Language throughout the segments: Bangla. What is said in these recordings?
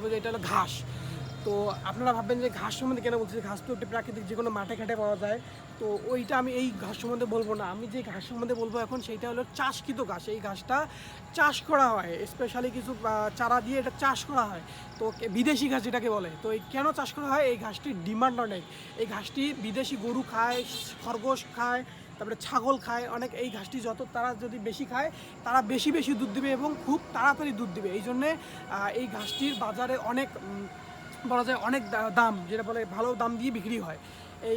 বলবো যে এটা হলো ঘাস। তো আপনারা ভাববেন যে ঘাস সম্বন্ধে কেন বলছি, ঘাস তো একটি প্রাকৃতিক যে কোনো মাঠে ঘাটে পাওয়া যায়। তো ওইটা আমি এই ঘাস সম্বন্ধে বলবো না, আমি যে ঘাস সম্বন্ধে বলবো এখন সেইটা হলো চাষকৃত ঘাস। এই ঘাসটা চাষ করা হয়, স্পেশালি কিছু চারা দিয়ে এটা চাষ করা হয়। তো বিদেশি ঘাস যেটাকে বলে, তো এই কেন চাষ করা হয়, এই ঘাসটির ডিমান্ড অনেক। এই ঘাসটি বিদেশি গরু খায়, খরগোশ খায়, তারপরে ছাগল খায় অনেক। এই ঘাসটি যত তারা যদি বেশি খায় তারা বেশি বেশি দুধ দিবে এবং খুব তাড়াতাড়ি দুধ দিবে। এই জন্যে এই ঘাসটির বাজারে অনেক বলা যায় অনেক দাম, যেটা বলে ভালো দাম দিয়ে বিক্রি হয়।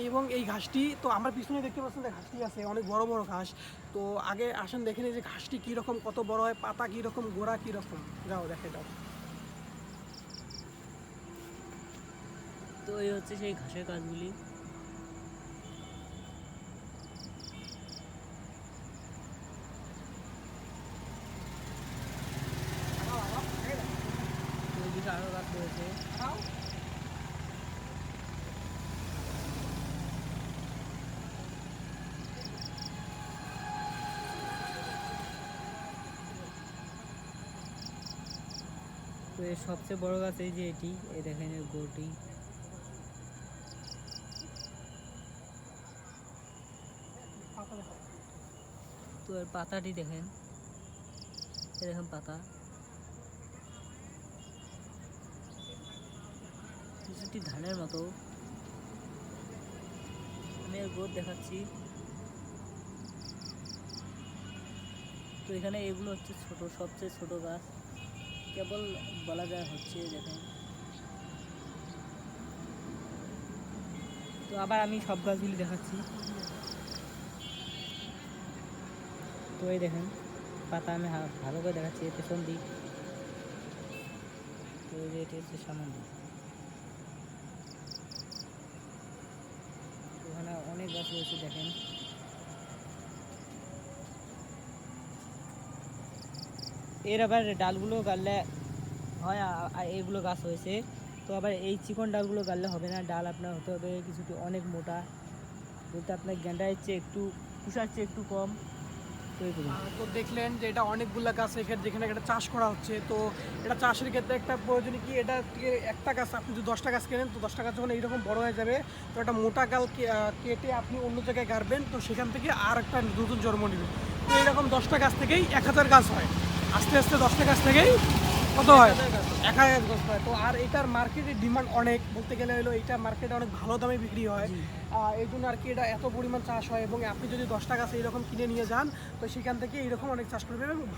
এবং এই ঘাসটি তো আমার পিছনে দেখতে পাচ্ছেন যে ঘাসটি আছে অনেক বড় বড় ঘাস। তো আগে আসেন দেখে নিই যে ঘাসটি কীরকম, কত বড় হয়, পাতা কীরকম, গোড়া কীরকম, যাও দেখে যাও। তো এই হচ্ছে সেই ঘাসের গাছগুলি। ওইদিকে আরো গাছ রয়েছে। তো এর সবচেয়ে বড় গাছ এই যে এটি, এই দেখেন এর গোটি। তো এর পাতাটি দেখেন, এই দেখেন পাতা কিছুটি ধানের মতো। আমি এর গ্রোথ দেখাচ্ছি। তো এখানে এগুলো হচ্ছে ছোট, সবচেয়ে ছোট গাছ, কেবল বলা যায় হচ্ছে দেখেন। তো আবার আমি সব গাছগুলি দেখাচ্ছি। তো এই দেখেন পাতা, আমি ভালো করে দেখাচ্ছি পেছন দিক। তো এই যে এটি হচ্ছে সামন দিক। ওখানে অনেক গাছ রয়েছে দেখেন। এর আবার ডালগুলো গাড়লে হয়, এইগুলো গাছ হয়েছে। তো আবার এই চিকন ডালগুলো গাড়লে হবে না, ডাল আপনার হতে হবে কিছুটি অনেক মোটা, বলতে আপনার গেন্ডারের চেয়ে একটু, কুষার চেয়ে একটু কম। তো এইগুলো তো দেখলেন যে এটা অনেকগুলো গাছ এখানে, যেখানে এটা চাষ করা হচ্ছে। তো এটা চাষের ক্ষেত্রে একটা প্রয়োজন কি, এটা থেকে একটা গাছ আপনি যদি 10টা গাছ কেনেন, তো 10টা গাছ যখন এইরকম বড় হয়ে যাবে, তো একটা মোটা গাল কেটে আপনি অন্য জায়গায় গাড়বেন, তো সেখান থেকে আর একটা নতুন জন্ম নেবে। তো এরকম 10টা গাছ থেকেই 1000 গাছ হয়। আস্তে আস্তে 10টা গাছ থেকেই কত হয়, 1000 গাছ হয়। তো আর এটার মার্কেটের ডিমান্ড অনেক, বলতে গেলে হলো এটা মার্কেটে অনেক ভালো দামে বিক্রি হয়। এই জন্য আর কি এটা এত পরিমাণ চাষ হয়। এবং আপনি যদি 10টা গাছ এইরকম কিনে নিয়ে যান, তো সেখান থেকে এইরকম অনেক চাষ করবেন।